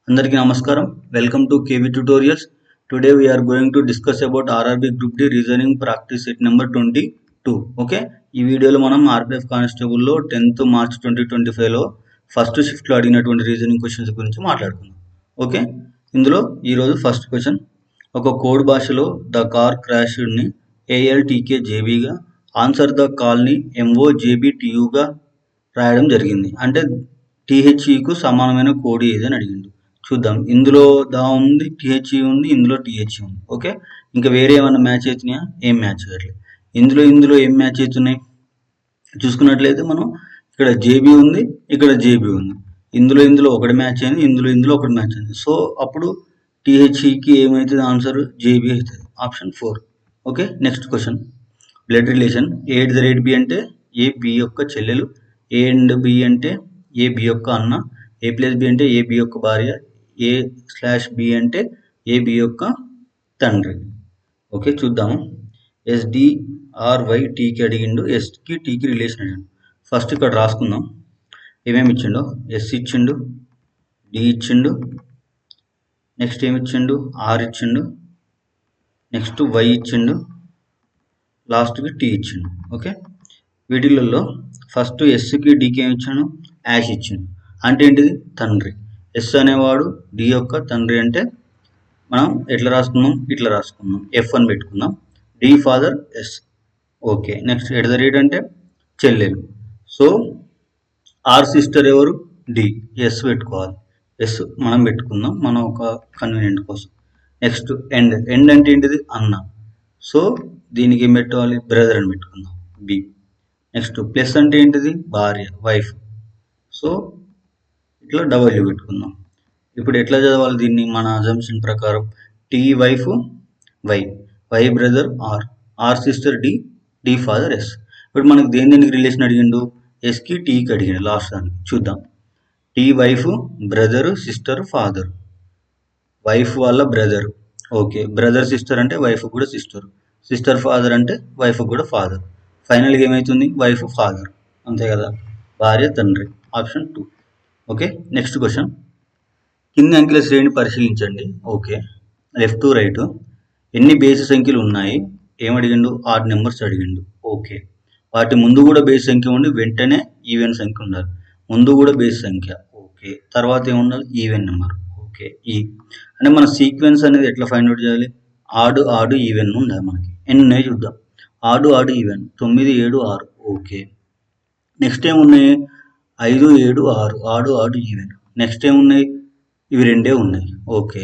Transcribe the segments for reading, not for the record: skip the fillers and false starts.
అందరికీ నమస్కారం. Welcome to KV tutorials. Today we are going to discuss about RRB Group D reasoning practice set number 22. Okay, ఈ వీడియోలో మనం RPF కానిస్టేబుల్లో 10th March 2025లో first షిఫ్ట్లో అడిగినటువంటి reasoning questions గురించి మాట్లాడుకుందాం. ఓకే, ఇందులో ఈరోజు ఫస్ట్ క్వశ్చన్, ఒక కోడ్ భాషలో ద కార్ క్రాష్డ్ని ALTKJBగా, ఆన్సర్ ద కాల్ని MOJBTUగా రాయడం జరిగింది. అంటే THEకు సమానమైన కోడ్ ఏదని అడిగిండు. చూద్దాం. ఇందులో దా ఉంది, THE ఉంది, ఇందులో THE ఉంది. ఓకే, ఇంకా వేరే ఏమైనా మ్యాచ్ అవుతున్నాయా? ఏం మ్యాచ్ అవ్వట్లేదు. ఇందులో ఏం మ్యాచ్ అవుతున్నాయి చూసుకున్నట్లయితే మనం ఇక్కడ JB ఉంది, ఇక్కడ JB ఉంది. ఇందులో ఒకటి మ్యాచ్ అయింది, ఇందులో ఒకటి మ్యాచ్ అయింది. సో అప్పుడు THEకి ఏమవుతుంది? ఆన్సర్ JB అవుతుంది. Option 4. Okay, next question, blood relation A@B అంటే AB యొక్క చెల్లెలు, A&B అంటే AB యొక్క అన్న, A+B అంటే AB యొక్క భార్య, A/B అంటే AB యొక్క తండ్రి. ఓకే, చూద్దాము. SDRYTకి అడిగిండు, Sకి Tకి రిలేషన్ అడిగిండు. ఫస్ట్ ఇక్కడ రాసుకుందాం ఏమేమి ఇచ్చిండో. S ఇచ్చిండు, D ఇచ్చిండు, నెక్స్ట్ ఏమి ఇచ్చిండు? R ఇచ్చిండు, నెక్స్ట్ Y ఇచ్చిండు, లాస్ట్కి T ఇచ్చిండు. ఓకే, వీటిలలో ఫస్ట్ Sకి Dకి ఏమి ఇచ్చాను? యాష్ ఇచ్చిండు. అంటే ఏంటిది? తండ్రి. S అనేవాడు D యొక్క తండ్రి. అంటే మనం ఎట్లా రాసుకుందాం? ఇట్లా రాసుకుందాం, F1 పెట్టుకుందాం. D father S. Okay, next @ అంటే చెల్లెలు. సో R సిస్టర్ ఎవరు? D. S పెట్టుకోవాలి. S మనం పెట్టుకుందాం, మనం ఒక కన్వీనియంట్ కోసం. నెక్స్ట్ ఎండ్ అంటే ఏంటిది? అన్న. సో దీనికి ఏం పెట్టుకోవాలి? బ్రదర్ అని పెట్టుకుందాం, B. నెక్స్ట్ ప్లస్ అంటే ఏంటిది? భార్య, వైఫ్. సో ఇట్లా W పెట్టుకుందాం. ఇప్పుడు ఎట్లా చదవాలి దీన్ని? మన అజంప్షన్ ప్రకారం T wife Y brother R sister D father S. ఇప్పుడు మనకు దేనికి రిలేషన్ అడిగిండు? Sకి Tకి అడిగిండు. లాస్ట్ దానికి చూద్దాం. T wife, brother, sister, father. Wife వాళ్ళ బ్రదర్. ఓకే, బ్రదర్ సిస్టర్ అంటే వైఫ్ కూడా సిస్టర్, సిస్టర్ ఫాదర్ అంటే వైఫ్ కూడా ఫాదర్. ఫైనల్గా ఏమవుతుంది? వైఫ్ ఫాదర్, అంతే కదా, భార్య తండ్రి. ఆప్షన్ 2. ఓకే, నెక్స్ట్ క్వశ్చన్, కింది అంకెల శ్రేణిని పరిశీలించండి. Okay, left to right. ఎన్ని బేసి సంఖ్యలు ఉన్నాయి? ఏమడిగిండు? ఆడ్ నెంబర్స్ అడిగిండు. ఓకే, వాటి ముందు కూడా బేసి సంఖ్య ఉండి వెంటనే ఈవెన్ సంఖ్య ఉండాలి. ముందు కూడా బేసి సంఖ్య. ఓకే, తర్వాత ఏముండాలి? Even number. ఓకే, అంటే మన సీక్వెన్స్ అనేది ఎట్లా ఫైండ్ అవుట్ చేయాలి? ఆడు ఈవెన్ ఉండాలి. మనకి ఎన్ని ఉన్నాయి చూద్దాం. ఆడు ఈవెన్ 9, 7, 6. ఓకే, నెక్స్ట్ ఏమున్నాయి? 5, 7, 6. ఆడు ఈవెన్. నెక్స్ట్ ఏమున్నాయి? ఇవి రెండే ఉన్నాయి. ఓకే,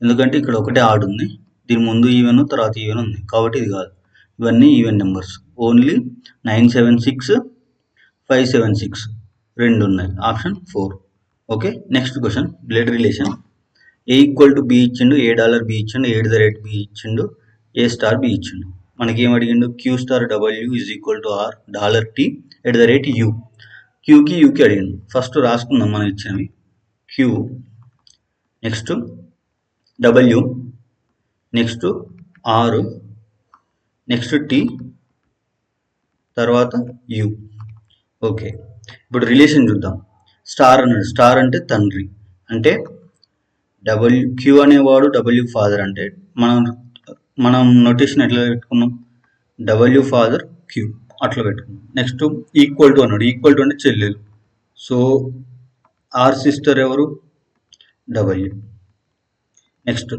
ఎందుకంటే ఇక్కడ ఒకటే ఆడ్ ఉంది, దీని ముందు ఈవెన్ తర్వాత ఈవెన్ ఉంది, కాబట్టి ఇది కాదు. ఇవన్నీ ఈవెన్ నెంబర్స్. ఓన్లీ 976, 576 రెండు ఉన్నాయి. Option 4. Okay, next question, blood relation A=B ఇచ్చిండు, $B ఇచ్చిండు, A@B ఇచ్చిండు, A*B ఇచ్చిండు. మనకి ఏం అడిగిండు? Q*W R $T $U. Qకి Uకి అడిగిండు. ఫస్ట్ రాసుకుందాం మనం ఇచ్చినవి. Q, next W, next R, next T, తర్వాత U. ఓకే, ఇప్పుడు రిలేషన్ చూద్దాం. స్టార్ అన్నాడు. స్టార్ అంటే తండ్రి. అంటే Q అనేవాడు W ఫాదర్. అంటే మనం నోటేషన్ ఎట్లా పెట్టుకున్నాం? W ఫాదర్ Q అట్లా పెట్టుకున్నాం. నెక్స్ట్ ఈక్వల్ టు అన్నాడు. ఈక్వల్ టు అంటే చెల్లెలు. సో R సిస్టర్ ఎవరు? W. నెక్స్ట్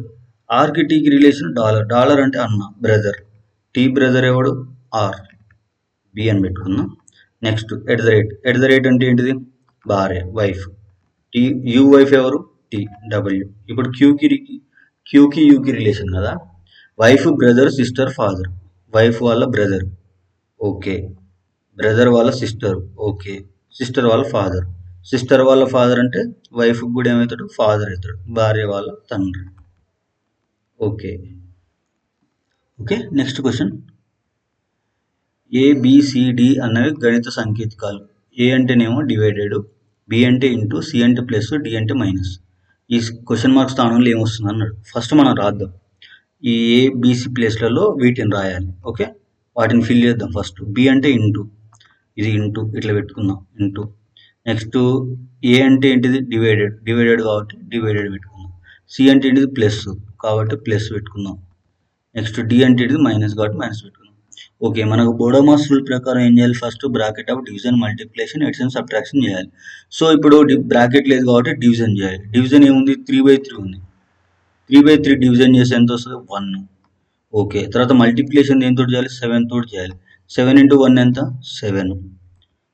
ఆర్కి టీకి రిలేషన్ డాలర్ అంటే అన్న, బ్రదర్. T బ్రదర్ ఎవడు? R, B అని పెట్టుకుందాం. నెక్స్ట్ @ అంటే ఏంటిది? భార్య, వైఫ్. U వైఫ్ ఎవరు? T, W. ఇప్పుడు Qకి Uకి రిలేషన్ కదా. Wife, brother, sister, father. Wife వాళ్ళ బ్రదర్. ఓకే, బ్రదర్ వాళ్ళ సిస్టర్. ఓకే, సిస్టర్ వాళ్ళ ఫాదర్. సిస్టర్ వాళ్ళ ఫాదర్ అంటే వైఫ్ కూడా ఏమవుతాడు? ఫాదర్ అవుతాడు, భార్య వాళ్ళ తండ్రి. ఓకే, నెక్స్ట్ క్వశ్చన్, ABCD అన్నవి గణిత సంకేతాలు. A అంటేనేమో డివైడెడ్, B అంటే ఇంటూ, C అంటే ప్లస్, D అంటే మైనస్. ఈ క్వశ్చన్ మార్క్ స్థానంలో ఏమొస్తుంది అన్నాడు. ఫస్ట్ మనం రాద్దాం. ఈ ABC ప్లేస్లలో వీటిని రాయాలి. ఓకే, వాటిని ఫిల్ చేద్దాం. ఫస్ట్ B అంటే ఇంటూ, ఇది ఇంటూ ఇట్లా పెట్టుకుందాం. ఇంటూ నెక్స్ట్ ఏ అంటే ఏంటిది డివైడెడ్ కాబట్టి డివైడెడ్ పెట్టుకుందాం. సి అంటే ఏంటిది ప్లస్ కాబట్టి ప్లస్ పెట్టుకుందాం. నెక్స్ట్ డి అంటే ఏంటిది మైనస్ కాబట్టి మైనస్ పెట్టుకుందాం. ఓకే, మనకు బోడోమాస్ రూల్ ప్రకారం ఏం చేయాలి? First bracket of division multiplication addition subtraction చేయాలి. సో ఇప్పుడు బ్రాకెట్ లేదు కాబట్టి డివిజన్ చేయాలి. డివిజన్ ఏముంది? 3/3 ఉంది. 3/3 డివిజన్ చేస్తే ఎంత వస్తుంది? 1. ఓకే, తర్వాత మల్టిప్లికేషన్ దేంతో చేయాలి? 7 తోటి చేయాలి. 7 into 1 ఎంత? 7.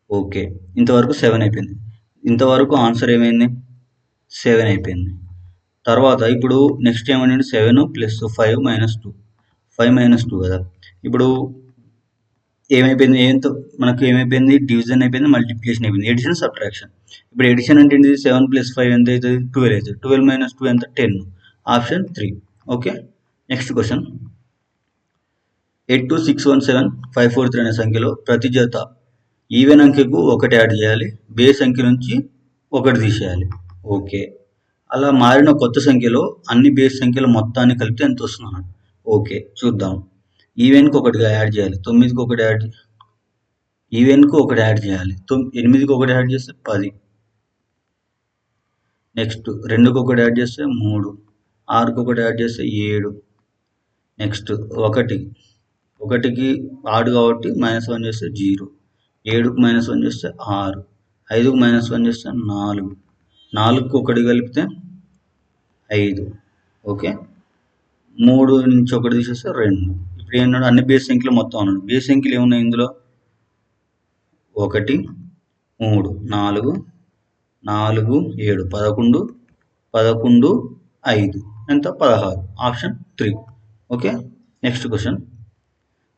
ఓకే, ఇంతవరకు 7 అయిపోయింది. ఇంతవరకు ఆన్సర్ ఏమైంది? 7 అయిపోయింది. తర్వాత ఇప్పుడు నెక్స్ట్ ఏమంటే 7 + 5 - 2. 5 - 2 కదా. ఇప్పుడు ఏమైపోయింది? మనకు ఏమైపోయింది? డివిజన్ అయిపోయింది, మల్టిప్లికేషన్ అయిపోయింది, ఎడిషన్ సబ్ట్రాక్షన్. ఇప్పుడు ఎడిషన్ అంటే ఏంటిది? 7 + 5 ఎంత అవుతుంది? 12 అవుతుంది. 12 - 2 ఎంత? 10. ఆప్షన్ 3. Okay, next question. 82617 అనే సంఖ్యలో ప్రతి జత ఈవెన్ అంకెకు 1 యాడ్ చేయాలి, బేస్ అంకె నుంచి 1 తీసేయాలి. ఓకే, అలా మారిన కొత్త సంఖ్యలో అన్ని బేస్ సంఖ్యల మొత్తాన్ని కలిపితే ఎంత వస్తుంది? ఓకే, చూద్దాం. ఈవెన్కి 1 యాడ్ చేయాలి, 9కి 1 యాడ్ ఈవెన్కు 1 యాడ్ చేయాలి, 8కి 1 యాడ్ చేస్తే 10. నెక్స్ట్ 2కి 1 యాడ్ చేస్తే 3, 6కి 1 యాడ్ చేస్తే 7. నెక్స్ట్ 1కి ఆడ్ కాబట్టి -1 చేస్తే 0, 7కి -1 చేస్తే 6, 5కి -1 చేస్తే 4, 4కి 1 కలిపితే 5. ఓకే, 3 నుంచి 1 తీసేస్తే 2. ఇప్పుడు ఏమన్నాడు? అన్ని బేస్ సంఖ్యలు మొత్తం అన్నాడు. బేస్ సంఖ్యలు ఏమున్నాయి ఇందులో? 1, 3, 4, 4, 7, 11, 11, 5 ఎంత? 16. Option 3. Okay, next question.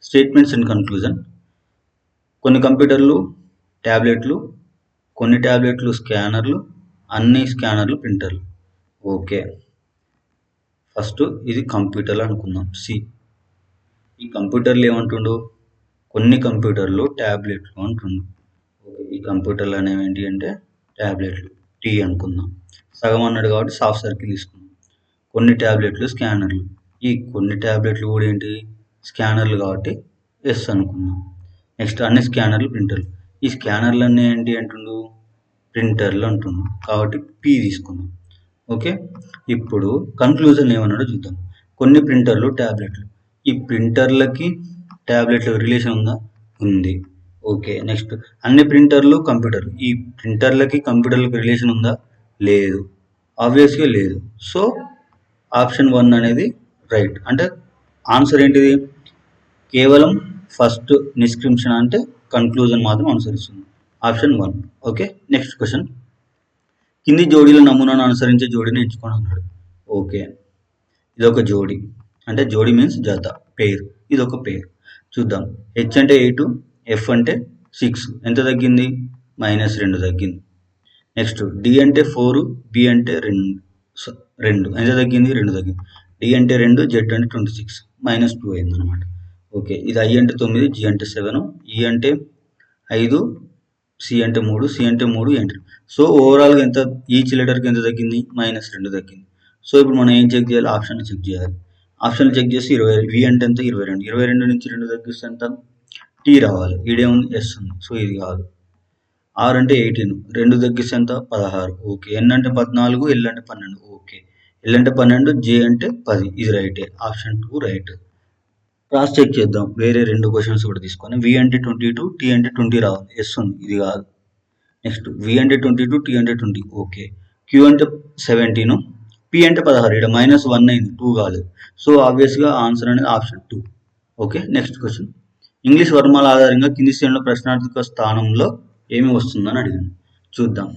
Statements in conclusion. కొన్ని కంప్యూటర్లు ట్యాబ్లెట్లు, కొన్ని ట్యాబ్లెట్లు స్కానర్లు, అన్ని స్కానర్లు ప్రింటర్లు. ఓకే, ఫస్ట్ ఇది కంప్యూటర్లు అనుకుందాం. సి, ఈ కంప్యూటర్లు ఏమంటుండు? కొన్ని కంప్యూటర్లు ట్యాబ్లెట్లు అంటుండు. ఓకే, ఈ కంప్యూటర్లు అనేవి ఏంటి అంటే ట్యాబ్లెట్లు, టీ అనుకుందాం. సగం అన్నాడు కాబట్టి సాఫ్ట్ సర్కిల్ తీసుకుందాం. కొన్ని ట్యాబ్లెట్లు స్కానర్లు, ఈ కొన్ని ట్యాబ్లెట్లు కూడా ఏంటి? స్కానర్లు కాబట్టి ఎస్ అనుకుందాం. నెక్స్ట్ అన్ని స్కానర్లు ప్రింటర్లు, ఈ స్కానర్లు అన్నీ ఏంటి అంటుండు? ప్రింటర్లు అంటుండు కాబట్టి పి తీసుకుందాం. ఓకే, ఇప్పుడు కన్క్లూజన్ ఏమన్నాడో చూద్దాం. కొన్ని ప్రింటర్లు ట్యాబ్లెట్లు, ఈ ప్రింటర్లకి ట్యాబ్లెట్లకు రిలేషన్ ఉందా? ఉంది. ఓకే, నెక్స్ట్ అన్ని ప్రింటర్లు కంప్యూటర్లు, ఈ ప్రింటర్లకి కంప్యూటర్లకు రిలేషన్ ఉందా? లేదు, ఆబ్వియస్గా లేదు. సో ఆప్షన్ 1 అనేది రైట్. అంటే ఆన్సర్ ఏంటిది? కేవలం ఫస్ట్ నిష్క్రిప్షన్ అంటే కన్క్లూజన్ మాత్రం అనుసరిస్తుంది. ఆప్షన్ 1. Okay, next question. కింది జోడీల నమూనాను అనుసరించే జోడీని ఎంచుకోండి అన్నాడు. ఓకే, ఇదొక జోడీ, అంటే జోడీ మీన్స్ జత, పేరు. ఇదొక పేరు. చూద్దాం. హెచ్ అంటే 8, ఎఫ్ అంటే 6 ఎంత తగ్గింది? -2 తగ్గింది. నెక్స్ట్ డి అంటే 4, బి అంటే 2 ఎంత తగ్గింది? 2 తగ్గింది. డి అంటే 2, జెడ్ అంటే 26 -2 అయింది అనమాట. ఓకే, ఇది ఐ అంటే 9, జి అంటే 7, ఈ అంటే 5, సి అంటే 3, సి అంటే 3, ఈ అంటే. సో ఓవరాల్గా ఎంత? ఈచ్ లెటర్కి ఎంత తగ్గింది? -2 తగ్గింది. సో ఇప్పుడు మనం ఏం చెక్ చేయాలి? ఆప్షన్ చెక్ చేయాలి. ఆప్షన్ చెక్ చేసి 20, వి అంటే ఎంత? 22, 22 నుంచి 2 తగ్గిస్తే ఎంత? టీ రావాలి. ఈడేముంది? ఎస్ ఉంది. సో ఇది కాదు. ఆర్ అంటే 18, 2 తగ్గిస్తే ఎంత? 16. ఓకే, ఎన్ అంటే 14, ఎల్ అంటే 12. ఓకే, ఎల్ అంటే 12, జే అంటే 10. ఇది రైటే. Option 2 right. క్రాస్ చెక్ చేద్దాం. వేరే 2 క్వశ్చన్స్ కూడా తీసుకొని. వి అంటే 22, టీ అంటే 20 రావాలి. ఎస్ ఉంది. ఇది కాదు. నెక్స్ట్ వి అంటే 22, టీ అంటే 20. ఓకే, క్యూ అంటే 17, పి అంటే 16. ఇక్కడ -1 అయింది, 2 కాలేదు. సో ఆబ్వియస్గా ఆన్సర్ అనేది option 2. Okay, next question. English వర్ణమాల ఆధారంగా కింది శ్రేణిలో ప్రశ్నార్థక స్థానంలో ఏమి వస్తుందని అడిగాను. చూద్దాం.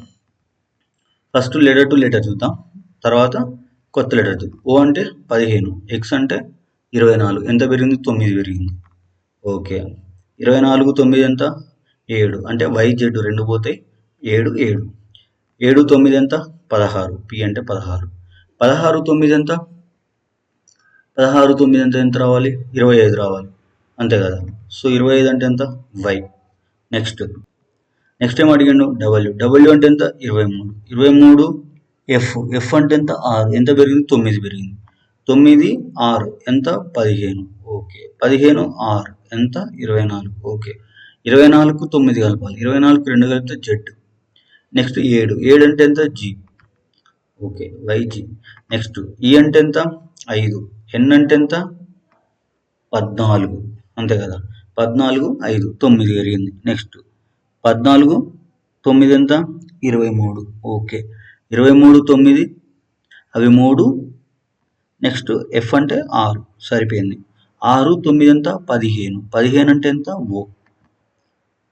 ఫస్ట్ లెటర్ టు లెటర్ చూద్దాం, తర్వాత కొత్త లెటర్ చూద్దాం. ఓ అంటే 15, ఎక్స్ అంటే 24 ఎంత పెరిగింది? 9 పెరిగింది. ఓకే, 24, 9 ఎంత? 7 అంటే వై జెడ్ 2 పోతాయి. 7, 7, 7, 9 ఎంత? 16, పి అంటే 16. 16, 9 ఎంత? 16, 9 ఎంత? ఎంత రావాలి? 25 రావాలి, అంతే కదా. సో 25 అంటే ఎంత? వై. నెక్స్ట్ ఏం అడిగాడు? డబ్ల్యూ అంటే ఎంత? 23, 23 ఎఫ్ అంటే ఎంత? 6 ఎంత పెరిగింది? 9 పెరిగింది. 9, 6 ఎంత? 15. ఓకే, 15, 6 ఎంత? 24. ఓకే, 24కు 9 కలపాలి, 24కు 2 కలిపితే జెడ్. నెక్స్ట్ 7 అంటే ఎంత? జీ. Okay, YG. నెక్స్ట్ ఈ అంటే ఎంత? 5. ఎన్ అంటే ఎంత? 14. అంతే కదా, 14, 5, 9 పెరిగింది. నెక్స్ట్ 14, 9 ఎంత? 23. ఓకే, 23, 9 అవి 3. నెక్స్ట్ ఎఫ్ అంటే 6 సరిపోయింది. 6, 9 ఎంత? 15. 15 అంటే ఎంత? O.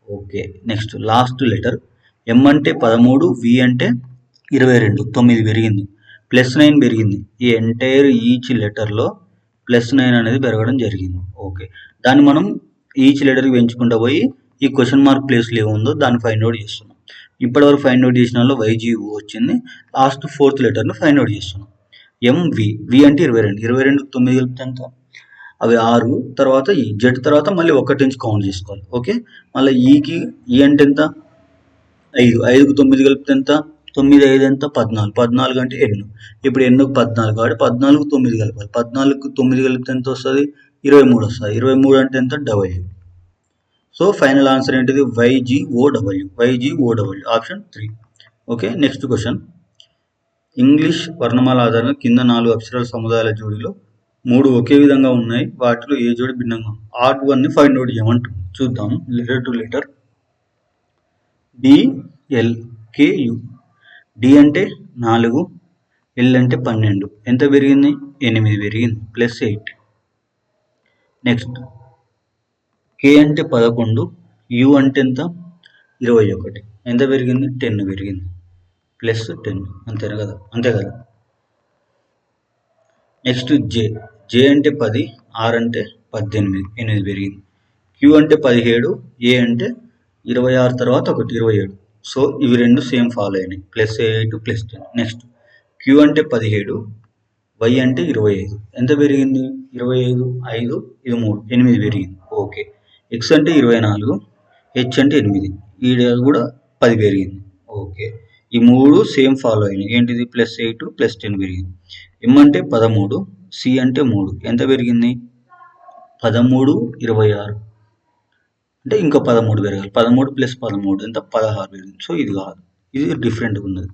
Okay, next last letter M అంటే 13, వి అంటే 22. 9 పెరిగింది. +9 పెరిగింది. ఈ ఎంటైర్ ఈచ్ లెటర్లో +9 అనేది పెరగడం జరిగింది. ఓకే, దాన్ని మనం ఈచ్ లెటర్కి పెంచుకుంటూ పోయి ఈ క్వశ్చన్ మార్క్ ప్లేస్లో ఏముందో దాన్ని ఫైండ్ అవుట్ చేస్తున్నాం. ఇప్పటివరకు ఫైండ్ అవుట్ చేసిన వాళ్ళు వైజీఓ వచ్చింది. లాస్ట్ 4th లెటర్ని ఫైండ్ అవుట్ చేస్తున్నాం. ఎంవి, వి అంటే 22. 22 9 కలిపితే ఎంత? అవి 6. తర్వాత ఈ జెడ్ తర్వాత మళ్ళీ 1 నుంచి కౌంట్ చేసుకోవాలి. ఓకే, మళ్ళీ ఈకి ఈ అంటే ఎంత? 5. 5కు 9 కలిపితే ఎంత? 9, 5 ఎంత? 14. 14 అంటే ఎన్. ఇప్పుడు ఎన్నుకు 14 కాబట్టి 14కు 9 కలపాలి. 14కు 9 కలిపితే ఎంత వస్తుంది? 23 వస్తుంది. 23 అంటే ఎంత? డబ్ల్యూ. సో ఫైనల్ ఆన్సర్ ఏంటిది? YGOW. YGOW option 3. Okay, next question. English వర్ణమాల ఆధారంగా కింద 4 అక్షరాల సముదాయాల జోడిలో 3 ఒకే విధంగా ఉన్నాయి. వాటిలో ఏ జోడి భిన్నంగా? ఆర్ట్ 1ని ఫైండ్ అవుట్ చేయమంటాం. చూద్దాం. Letter to letter. DLKU. D అంటే 4, ఎల్ అంటే 12. ఎంత పెరిగింది? 8 పెరిగింది. +8. నెక్స్ట్ కే అంటే 11, యు అంటే ఎంత? 21. ఎంత పెరిగింది? 10 పెరిగింది. +10. అంతే కదా. నెక్స్ట్ జే అంటే 10, ఆర్ అంటే 18. 8 పెరిగింది. క్యూ అంటే 17, ఏ అంటే 26 తర్వాత 1 27. సో ఇవి రెండు సేమ్ ఫాలో అయినాయి. +8, +10. నెక్స్ట్ క్యూ అంటే 17, వై అంటే 25. ఎంత పెరిగింది? 25, 5, ఇది 3, 8 పెరిగింది. ఓకే, ఎక్స్ అంటే 24, హెచ్ అంటే 8, ఈ కూడా 10 పెరిగింది. ఓకే, ఈ 3 సేమ్ ఫాలో అయినాయి. ఏంటిది? +8, +10 పెరిగింది. ఎం అంటే 13, సి అంటే 3. ఎంత పెరిగింది? 13, 26. అంటే ఇంకా 13 పెరగాలి. 13 + 13 ఎంత? 16 పెరిగింది. సో ఇది కాదు, ఇది డిఫరెంట్గా ఉన్నది.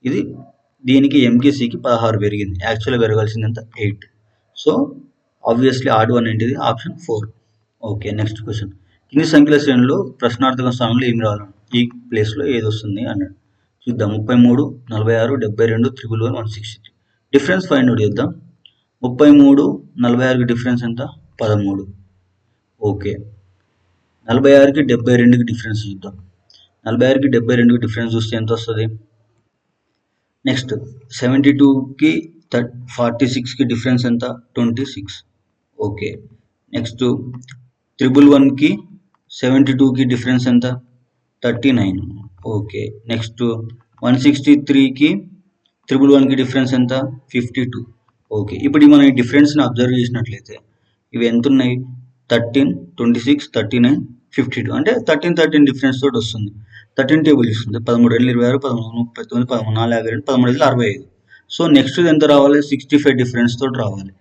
ఇది దీనికి ఎంకి సికి 16 పెరిగింది. యాక్చువల్గా పెరగాల్సింది ఎంత? 8. సో ఆబ్వియస్లీ ఆడ్ 1 ఏంటిది? ఆప్షన్ 4. Okay, next question. కింది సంఖ్యల శ్రేణిలో ప్రశ్నార్థక స్థానంలో ఏమి రావాలి? ఈ ప్లేస్లో ఏది వస్తుంది అన్నాడు. చూద్దాం. 33, 46, 72, 111, 163. డిఫరెన్స్ ఫైండ్ అవుట్ చేద్దాం. 33, 46కి డిఫరెన్స్ ఎంత? 13. ఓకే, 46కి 72కి డిఫరెన్స్ చూద్దాం. 46కి 72కి డిఫరెన్స్ చూస్తే ఎంత వస్తుంది? నెక్స్ట్ 72కి 46కి డిఫరెన్స్ ఎంత? 26. ఓకే, నెక్స్ట్ 111కి 72కి డిఫరెన్స్ ఎంత? 39. ఓకే, నెక్స్ట్ 163కి 111కి డిఫరెన్స్ ఎంత? 52. ఓకే, ఇప్పుడు మనం ఈ డిఫరెన్స్ని అబ్జర్వ్ చేసినట్లయితే ఇవి ఎంత ఉన్నాయి? 13, 26, 39, 52. అంటే 13 డిఫరెన్స్ తోటి వస్తుంది. 13 టేబుల్ ఇస్తుంది. 13 2 26, 13 39, 13 4 52, 13 65. సో నెక్స్ట్ ఎంత రావాలి? 65 డిఫరెన్స్ తోటి రావాలి.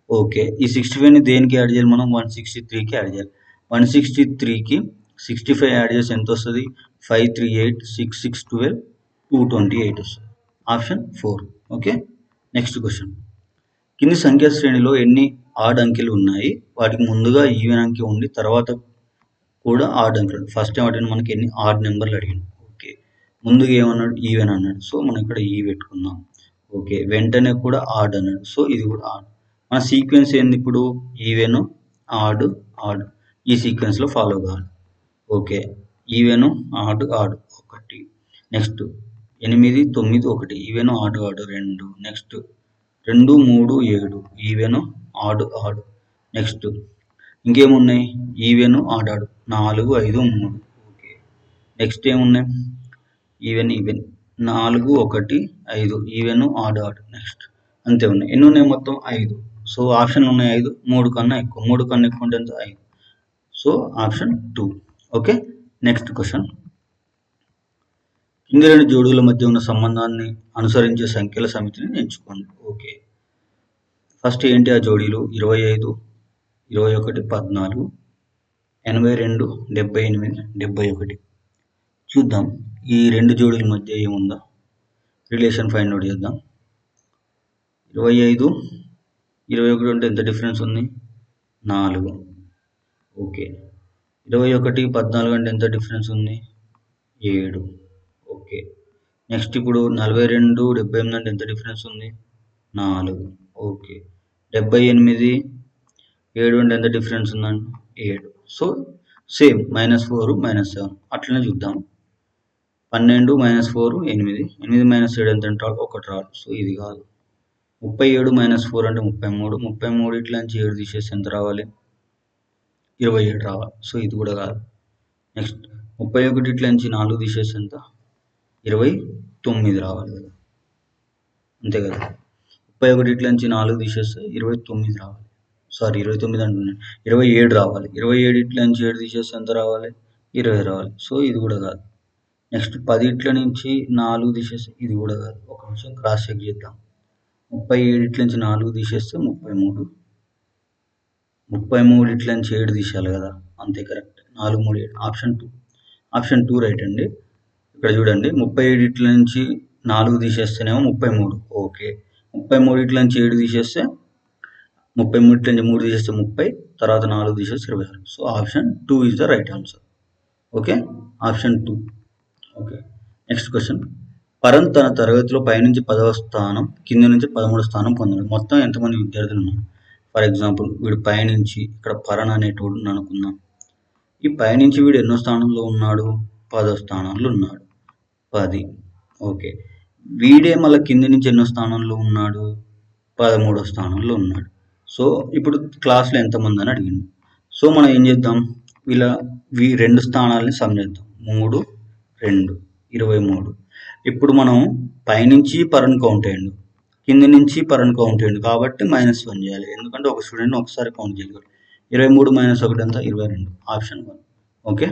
ఓకే, ఈ 65ని దేనికి యాడ్ చేయాలి మనం? 163కి యాడ్ చేయాలి. 163కి 65 యాడ్ చేసి ఎంత వస్తుంది? 538, 6, 6, 12, 228 వస్తుంది. ఆప్షన్ 4. Okay, next question. కింది సంఖ్యా శ్రేణిలో ఎన్ని ఆడ్ అంకెలు ఉన్నాయి? వాటికి ముందుగా ఈవెన్ అంకె ఉండి తర్వాత కూడా ఆడ్ అంకెలు. ఫస్ట్ టైం అడిగిన మనకి ఎన్ని ఆడ్ నెంబర్లు అడిగింది. ఓకే, ముందుగా ఏమన్నాడు? ఈవెన్ అన్నాడు. సో మనం ఇక్కడ ఈ పెట్టుకుందాం. ఓకే, వెంటనే కూడా ఆడ్ అన్నాడు. సో ఇది కూడా ఆడ్. మన సీక్వెన్స్ ఏంది ఇప్పుడు? Even, odd, odd. ఈ సీక్వెన్స్లో ఫాలో కావాలి. Okay, even, odd, odd 1. Next 8, 9, 1. Even, odd, odd 2. Next 2, 3, 7. Even, odd, odd. Next ఇంకేమున్నాయి? Even, odd, odd 4, 5, 3. Okay, next ఏమున్నాయి? Even 4, 1, 5. Even, odd, odd. Next అంతే ఉన్నాయి. ఎన్ని ఉన్నాయి మొత్తం? 5. సో ఆప్షన్ ఉన్నాయి 5. 3 కన్నా ఎక్కువ. 3 కన్నా ఎక్కువ అంటే ఎంత? 5. So option 2. Okay, next question. కింది రెండు జోడుల మధ్య ఉన్న సంబంధాన్ని అనుసరించే సంఖ్యల సమితిని ఎంచుకోండి. ఓకే, ఫస్ట్ ఏంటి ఆ జోడీలు? 25, 21, 14, 82, 78, 71. చూద్దాం. ఈ రెండు జోడీల మధ్య ఏముందో రిలేషన్ ఫైండ్ అవుట్ చేద్దాం. 25, 21 అంటే ఎంత డిఫరెన్స్ ఉంది? 4. ఓకే. 21, 14 అంటే ఎంత డిఫరెన్స్ ఉంది? 7. ఓకే. నెక్స్ట్ ఇప్పుడు 42, 78 అంటే ఎంత డిఫరెన్స్ ఉంది? 4. ఓకే. 78, 7 అంటే ఎంత డిఫరెన్స్ ఉందండి? 7. సో సేమ్ -4, -7 అట్లనే చూద్దాం. 12 -4 8. 8 - 7 ఎంత అంటే 1 రాదు. సో ఇది కాదు. 37 - 4 అంటే 33. 33 ఇట్లా నుంచి 7 తీసేసి ఎంత రావాలి? 27 రావాలి. సో ఇది కూడా కాదు. నెక్స్ట్ 31 ఇట్లా నుంచి 4 తీసేసి ఎంత? 29 రావాలి కదా, అంతే కదా. 31 ఇట్లా నుంచి 4 తీసేస్తే 29 రావాలి. సారీ 29 అంటున్నాను, 27 రావాలి. 27 ఇట్లా నుంచి 7 తీసేస్తే ఎంత రావాలి? 20 రావాలి. సో ఇది కూడా కాదు. నెక్స్ట్ 10 ఇట్ల నుంచి 4 తీసేస్తే ఇది కూడా కాదు. ఒక నిమిషం క్రాస్ చెక్ చేద్దాం. 37 ఇట్ల నుంచి 4 తీసేస్తే 33. 33 ఇట్ల నుంచి 7 తీసేయాలి కదా, అంతే కరెక్ట్. 4, 3, 7 ఆప్షన్ 2 రైట్ అండి. ఇక్కడ చూడండి, 37 ఇట్ల నుంచి 4 తీసేస్తేనేమో 33. ఓకే. 33 ఇట్ల నుంచి 7 తీసేస్తే 33 ఇట్ల నుంచి 3 తీసేస్తే 30, తర్వాత 4 తీసేస్తే 26. So option 2 is the right answer. Okay, option 2. Okay. Next question. పరన్ తన తరగతిలో పైనుంచి 10వ స్థానం, కింద నుంచి 13వ స్థానం పొందాడు. మొత్తం ఎంతమంది విద్యార్థులు ఉన్నారు? ఫర్ ఎగ్జాంపుల్ వీడు పైనుంచి, ఇక్కడ పరన్ అనేటోడు అనుకుందాం. ఈ పైనుంచి వీడు ఎన్నో స్థానంలో ఉన్నాడు? 10వ స్థానంలో ఉన్నాడు. 10. ఓకే. వీడే మళ్ళీ కింది నుంచి ఎన్నో స్థానంలో ఉన్నాడు? 13వ స్థానంలో ఉన్నాడు. సో ఇప్పుడు క్లాస్లో ఎంతమంది అని అడిగింది. సో మనం ఏం చేద్దాం, ఈ 2 స్థానాలని సమ్ చేద్దాం. 3, 2, 23. ఇప్పుడు మనం పైనుంచి పరన్ కౌంట్ అయ్యండు, కింది నుంచి పరన్ కౌంట్ అయ్యండు, కాబట్టి -1 చేయాలి. ఎందుకంటే ఒక స్టూడెంట్ని ఒకసారి కౌంట్ చేయగలరు. 23 - 1 ఎంత? 22. ఆప్షన్ 1. ఓకే.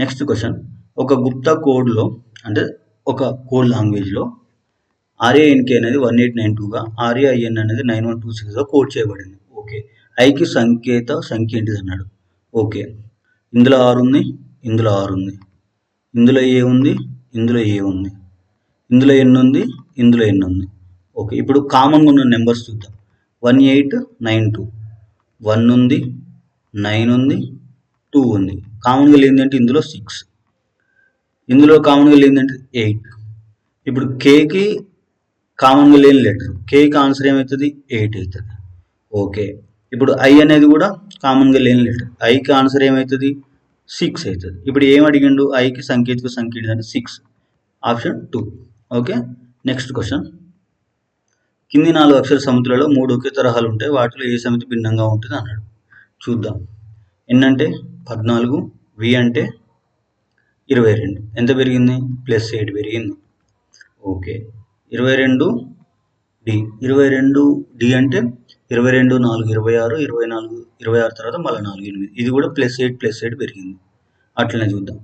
Next question. ఒక గుప్తా కోడ్లో, అంటే ఒక కోడ్ లాంగ్వేజ్లో RANK అనేది 1892గా, RAIN అనేది 9126గా కోడ్ చేయబడింది. ఓకే. ఐకి సంఖ్య ఏంటిది అన్నాడు. ఓకే. ఇందులో 6 ఉంది, ఇందులో 6 ఉంది, ఇందులో ఏ ఉంది, ఇందులో ఏ ఉంది, ఇందులో ఎన్ని ఉంది, ఇందులో ఎన్ని ఉంది. ఓకే. ఇప్పుడు కామన్గా ఉన్న నెంబర్స్ చూద్దాం. 1892. 1 ఉంది, 9 ఉంది, 2 ఉంది. కామన్గా లేదంటే ఇందులో 6, ఇందులో కామన్గా లేదంటే 8. ఇప్పుడు కేకి కామన్గా లేని లెటర్, కేకి ఆన్సర్ ఏమవుతుంది? 8 అవుతుంది. ఓకే. ఇప్పుడు ఐ అనేది కూడా కామన్గా లేని లెటర్, ఐకి ఆన్సర్ ఏమవుతుంది? 6 అవుతుంది. ఇప్పుడు ఏం అడిగిండు? ఐకి సంఖ్య అంటే 6. ఆప్షన్ 2. ఓకే. Next question. కింది 4 అక్షర సమితులలో 3 ఒకే తరహాలు ఉంటాయి, వాటిలో ఏ సమితి భిన్నంగా ఉంటుంది అన్నాడు. చూద్దాం. ఎన్ అంటే 14, వి అంటే 22. ఎంత పెరిగింది? +8 పెరిగింది. ఓకే. 22D. 22D అంటే 22, 4, 26, 24, 26 తర్వాత మళ్ళీ 4, 8. ఇది కూడా +8 పెరిగింది. అట్లనే చూద్దాం.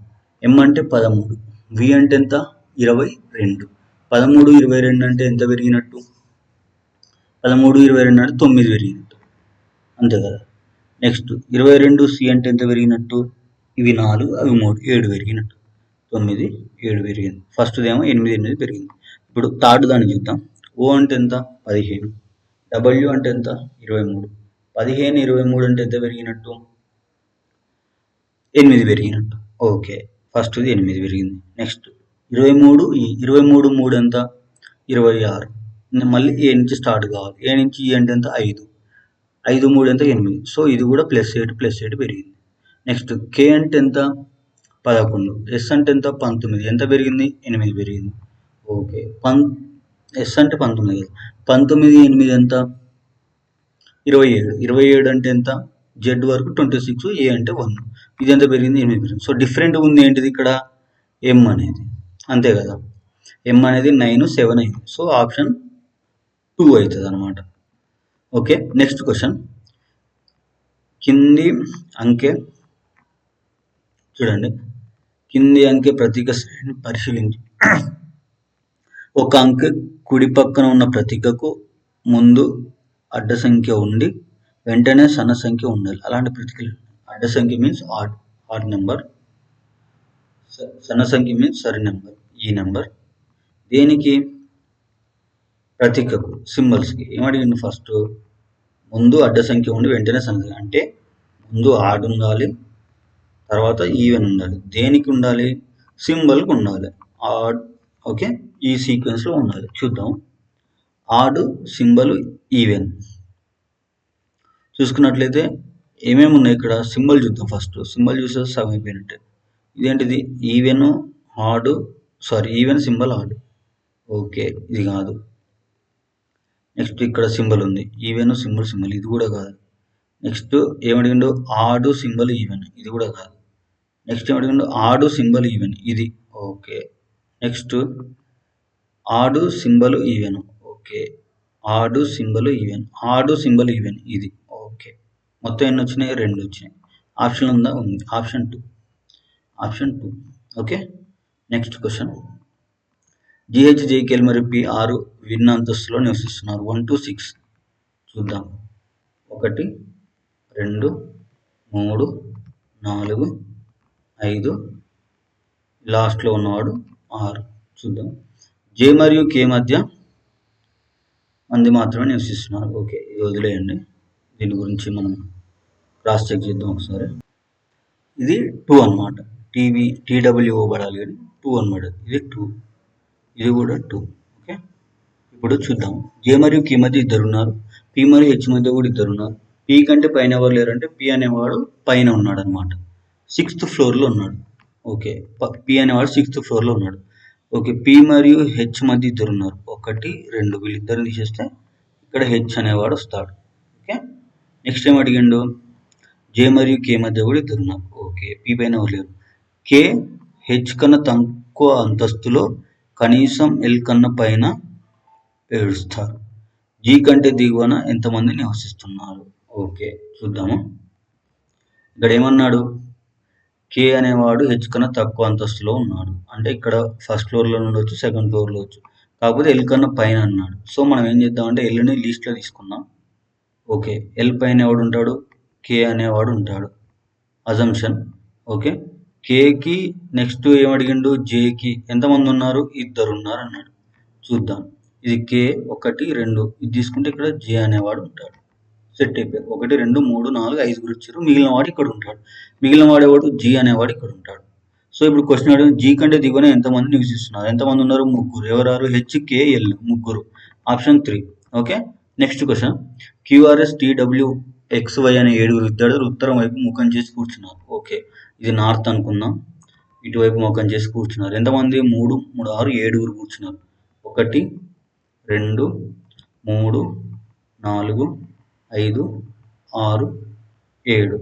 ఎం అంటే 13, వి అంటే ఎంత? 22. 13, 22 అంటే ఎంత పెరిగినట్టు? 13, 22 అంటే 9 పెరిగినట్టు, అంతే కదా. నెక్స్ట్ 22C అంటే ఎంత పెరిగినట్టు? ఇవి 4, అవి 3, 7 పెరిగినట్టు. 9, 7 పెరిగింది. ఫస్ట్దేమో 8, 8 పెరిగింది. ఇప్పుడు థర్డ్ దాన్ని చూద్దాం. ఓ అంటే ఎంత? 15. డబ్ల్యూ అంటే ఎంత? 23. 15, 23 అంటే ఎంత పెరిగినట్టు? 8 పెరిగినట్టు. ఓకే. ఫస్ట్ది 8 పెరిగింది. నెక్స్ట్ 23, 23, 3 ఎంత? 26. మళ్ళీ ఏ నుంచి స్టార్ట్ కావాలి. ఏ నుంచి ఈ అంటే ఎంత? 5. 5, 3 ఎంత? 8. సో ఇది కూడా +8 పెరిగింది. నెక్స్ట్ కే అంటే ఎంత? 11. ఎస్ అంటే ఎంత? 19. ఎంత పెరిగింది? 8 పెరిగింది. ఓకే. ఎస్ అంటే 19 కదా. 19, 8 ఎంత? 27. 27 అంటే ఎంత? జెడ్ వరకు 26, ఏ అంటే 1. ఇది ఎంత పెరిగింది? 8 పెరిగింది. సో డిఫరెంట్ ఉంది ఏంటిది ఇక్కడ? ఎం అనేది, అంతే కదా. ఎం అనేది 9, 7 అయింది. సో ఆప్షన్ 2 అవుతుంది అనమాట. ఓకే. Next question. కింది అంకె చూడండి, కింది అంకె ప్రతీక శ్రేణిని పరిశీలించి ఒక అంకె కుడి పక్కన ఉన్న ప్రతీకకు ముందు అడ్డ సంఖ్య ఉండి వెంటనే సన్న సంఖ్య ఉండాలి. అలాంటి ప్రతీకలు. అడ్డ సంఖ్య మీన్స్ ఆడ్ నెంబర్, సన్న సంఖ్య మీన్స్ సరి నెంబర్. ఈ నెంబర్. దేనికి? ప్రతీకకు, సింబల్స్కి. ఏమడిగింది? ఫస్ట్ ముందు అడ్డ సంఖ్య ఉండి వెంటనే సంఖ్య, అంటే ముందు ఆడ్ ఉండాలి, తర్వాత ఈవెన్ ఉండాలి. దేనికి ఉండాలి? సింబల్కి ఉండాలి. ఆడ్. ఓకే, ఈ సీక్వెన్స్లో ఉండాలి. చూద్దాం. ఆడ్, సింబల్, ఈవెన్ చూసుకున్నట్లయితే ఏమేమి ఉన్నాయి ఇక్కడ? సింబల్ చూద్దాం. ఫస్ట్ సింబల్ చూస్తే సగం అయిపోయినట్టే. ఇదేంటిది? Even, odd, even, symbol, odd. Okay, ఇది కాదు. నెక్స్ట్ ఇక్కడ సింబల్ ఉంది, ఈవెన్, సింబల్, సింబల్, ఇది కూడా కాదు. నెక్స్ట్ ఏమడిగిండు? ఆడ్, సింబల్, ఈవెన్, ఇది కూడా కాదు. నెక్స్ట్ ఏమడిగిండు? ఆడ్, సింబల్, ఈవెన్, ఇది. Okay. Next odd, symbol, even. Okay, odd, symbol, even, odd, symbol, even, ఇది. ఓకే, మొత్తం ఎన్ని వచ్చినాయి? 2 వచ్చినాయి. ఆప్షన్ ఉందా? ఉంది. Option 2. Okay. Next question. GH, JKL మరియు పి 6 విభిన్న అంతస్తులో నివసిస్తున్నారు. 1 to 6 చూద్దాం. 1 2 3 4 5, లాస్ట్లో ఉన్నవాడు 6. చూద్దాం. జే మరియు కే మధ్య మంది మాత్రమే నివసిస్తున్నారు. ఓకే, ఇది వదిలేయండి. దీని గురించి మనం క్రాస్ చెక్ చేద్దాం ఒకసారి. ఇది 2 అనమాట. TWO పడాలి కానీ 2 అనమాట. ఇది 2, ఇది కూడా 2. ఓకే, ఇప్పుడు చూద్దాం. జే మరియు కే మధ్య 2 ఉన్నారు. పి మరియు హెచ్ మధ్య కూడా 2 ఉన్నారు. పి కంటే పైన ఎవరు లేరంటే పి అనేవాడు పైన ఉన్నాడు అనమాట, 6th ఫ్లోర్లో ఉన్నాడు. ఓకే, పి అనేవాడు 6th ఫ్లోర్లో ఉన్నాడు. ఓకే, పి మరియు హెచ్ మధ్య 2 ఉన్నారు. 1 2, వీళ్ళిద్దరిని తీసేస్తే ఇక్కడ హెచ్ అనేవాడు వస్తాడు. ఓకే. నెక్స్ట్ ఏం అడిగిండు? జే మరియు కే మధ్య కూడా 2 ఉన్నారు. ఓకే, పి పైన ఎవరు లేరు. కే హెచ్ కన్నా తక్కువ అంతస్తులో కనీసం ఎల్ కన్నా పైన ఏడుస్తారు. జీ కంటే దిగువన ఎంతమంది నివసిస్తున్నారు? ఓకే, చూద్దాము. ఇక్కడ ఏమన్నాడు? కే అనేవాడు హెచ్ కన్నా తక్కువ అంతస్తులో ఉన్నాడు. అంటే ఇక్కడ ఫస్ట్ ఫ్లోర్లో ఉండొచ్చు, సెకండ్ ఫ్లోర్లో వచ్చు, కాకపోతే ఎల్ కన్నా పైన అన్నాడు. సో మనం ఏం చేద్దామంటే ఎల్ని లీస్ట్లో తీసుకుందాం. ఓకే, ఎల్ పైన ఎవడు ఉంటాడు? కే అనేవాడు ఉంటాడు. అజంప్షన్. ఓకే, కేకి నెక్స్ట్ ఏమడిగిండు? జేకి ఎంతమంది ఉన్నారు? 2 ఉన్నారు అన్నాడు. చూద్దాం. ఇది కే 1 2, ఇది తీసుకుంటే ఇక్కడ జే అనేవాడు ఉంటాడు. సెట్ అయిపోయారు. 1 2 3 4 5 వచ్చారు. మిగిలిన వాడు ఇక్కడ ఉంటాడు. మిగిలిన వాడు ఎవడు? జీ అనేవాడు ఇక్కడ ఉంటాడు. సో ఇప్పుడు క్వశ్చన్ అడిగింది, జీ కంటే దిగువన ఎంతమంది నివసిస్తున్నారు? ఎంతమంది ఉన్నారు? 3. ఎవరారు? H, K, L, 3. Option 3. Okay. Next question. QRS, TW, XY అనే 7 విద్యార్థులు ఉత్తరం వైపు ముఖం చేసి కూర్చున్నారు. ఓకే, ఇది నార్త్ అనుకుందాం. ఇటువైపు ముఖం చేసి కూర్చున్నారు. ఎంతమంది? 3 3 6 7 కూర్చున్నారు. 1 2 3 4 5 6 7.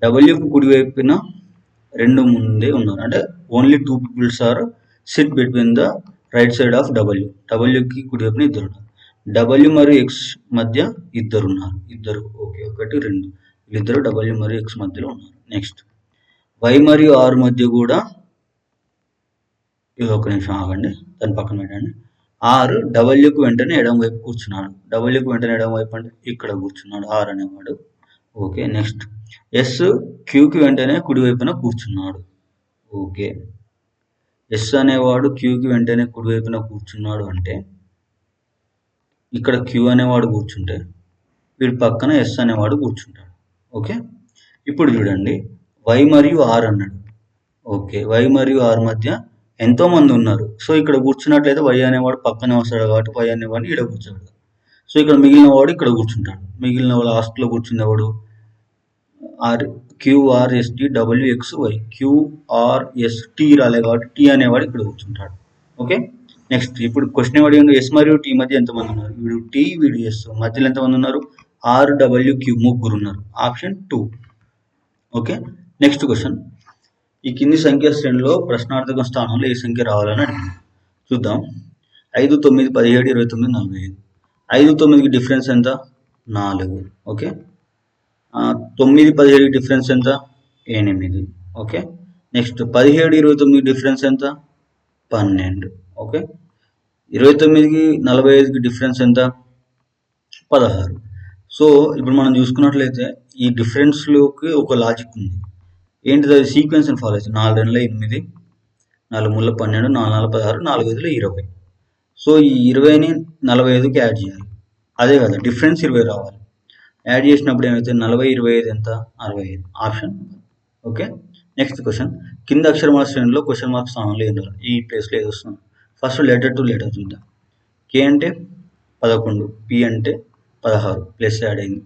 డబ్ల్యూకి కుడివైపున 2 ముందే ఉన్నారు. అంటే only 2 peoples are sit between the right side of W. డబ్ల్యూకి కుడివైపున 2 ఉన్నారు. డబ్ల్యూ మరియు ఎక్స్ మధ్య 2 ఉన్నారు. 2. ఓకే, 1 2, వీళ్ళిద్దరు డబ్ల్యూ మరియు ఎక్స్ మధ్యలో ఉన్నారు. నెక్స్ట్ వై మరియు ఆర్ మధ్య కూడా, ఇది ఒక నిమిషం ఆగండి, దాని పక్కన పెట్టండి. ఆర్ డబ్ల్యూకి వెంటనే ఎడమ వైపు కూర్చున్నాడు. డబ్ల్యూకి వెంటనే ఎడమ వైపు అంటే ఇక్కడ కూర్చున్నాడు ఆర్ అనేవాడు. ఓకే. నెక్స్ట్ ఎస్ క్యూకి వెంటనే కుడివైపున కూర్చున్నాడు. ఓకే, ఎస్ అనేవాడు క్యూకి వెంటనే కుడివైపున కూర్చున్నాడు అంటే ఇక్కడ క్యూ అనేవాడు కూర్చుంటే వీడి పక్కన ఎస్ అనేవాడు కూర్చుంటాడు. ఓకే, ఇప్పుడు చూడండి, వై మరియు ఆర్ అన్నాడు. ఓకే, వై మరియు ఆర్ మధ్య ఎంతో మంది ఉన్నారు. సో ఇక్కడ కూర్చున్నట్లయితే వై అనేవాడు పక్కనే వస్తాడు కాబట్టి వై అనేవాడిని ఇక్కడ కూర్చోడు. సో ఇక్కడ మిగిలిన వాడు ఇక్కడ కూర్చుంటాడు. మిగిలిన లాస్ట్లో కూర్చునేవాడు ఆర్ క్యూఆర్ఎస్టీ డబ్ల్యూఎక్స్వై. క్యూఆర్ఎస్టీ రాలే కాబట్టి టీ అనేవాడు ఇక్కడ కూర్చుంటాడు. ఓకే. నెక్స్ట్ ఇప్పుడు క్వశ్చన్ ఏమడిగిండు? ఎస్ మరియు టీ మధ్య ఎంతమంది ఉన్నారు? వీడు టీ, వీడు ఎస్, మధ్యలో ఎంతమంది ఉన్నారు? ఆర్ డబ్ల్యూ క్యూ, 3 ఉన్నారు. ఆప్షన్ 2. ఓకే. Next question. ఈ కింది సంఖ్య శ్రేణిలో ప్రశ్నార్థకం స్థానంలో ఏ సంఖ్య రావాలని అడిగింది. చూద్దాం. 5 9 17 29 45. 5 9కి డిఫరెన్స్ ఎంత? 4. ఓకే. 9 17 డిఫరెన్స్ ఎంత? 8. ఓకే. నెక్స్ట్ 17 29 డిఫరెన్స్ ఎంత? 12. ఓకే. 29కి 45కి డిఫరెన్స్ ఎంత? 16. సో ఇప్పుడు మనం చూసుకున్నట్లయితే ఈ డిఫరెన్స్లోకి ఒక లాజిక్ ఉంది. ఏంటిది? అది సీక్వెన్స్ని ఫాలో అవుతుంది. 4 2 8, 4 మూల 12, 4 నాలుగు 16, 4 5 20. సో ఈ 20ని 45కి యాడ్ చేయాలి. అదే కదా డిఫరెన్స్ 20 రావాలి. యాడ్ చేసినప్పుడు ఏమైతే 40, 25 ఎంత 65 ఆప్షన్. ఓకే. నెక్స్ట్ క్వశ్చన్, కింద అక్షరమాల శ్రేణిలో క్వశ్చన్ మార్క్ స్థానంలో ఏం రావాలి? ఈ ప్లేస్లో ఏది వస్తుంది? ఫస్ట్ లెటర్ టు లెటర్ చూద్దాం. కే అంటే 11, పి అంటే 16 ప్లస్ యాడ్ అయింది.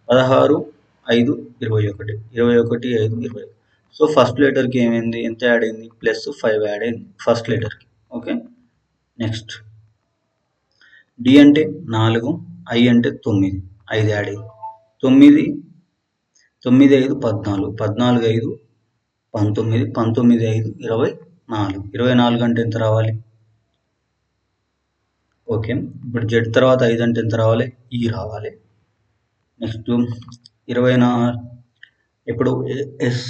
16, 5, 21, 21, 5, 20. సో ఫస్ట్ లెటర్కి ఏమైంది? ఎంత యాడ్ అయింది? +5 యాడ్ అయింది ఫస్ట్ లెటర్కి. ఓకే. నెక్స్ట్ డి అంటే 4, ఐ అంటే 9, 5 యాడ్ అయింది. 9, 9, 5, 14, 14, 5, 19, 19, 5, 24. 24 అంటే ఎంత రావాలి? ఓకే. ఇప్పుడు జెడ్ తర్వాత 5 అంటే ఎంత రావాలి? ఈ రావాలి. నెక్స్ట్ 24 ఇప్పుడు ఎస్,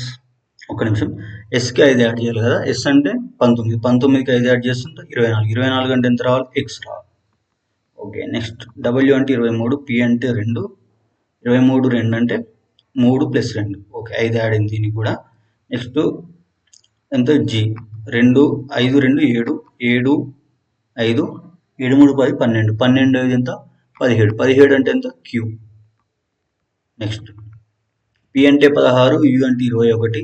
ఒక నిమిషం, ఎస్కి 5 యాడ్ చేయాలి కదా. ఎస్ అంటే 19, 19కి 5 యాడ్ చేస్తుంటే 24, 24 అంటే ఎంత రావాలి? ఎక్స్ రావాలి. ఓకే. నెక్స్ట్ డబ్ల్యూ అంటే 23, పి అంటే 2, 23, 2 అంటే 3 + 2. ఓకే, 5 యాడ్ అయింది దీనికి కూడా. నెక్స్ట్ ఎంత? జీ 2, 5, 2, 7, 7, 5, 7, 3, 10, 12, 12 ఎంత? 17, 17 అంటే ఎంత? క్యూ. నెక్స్ట్ పి అంటే 16, యూ అంటే 21,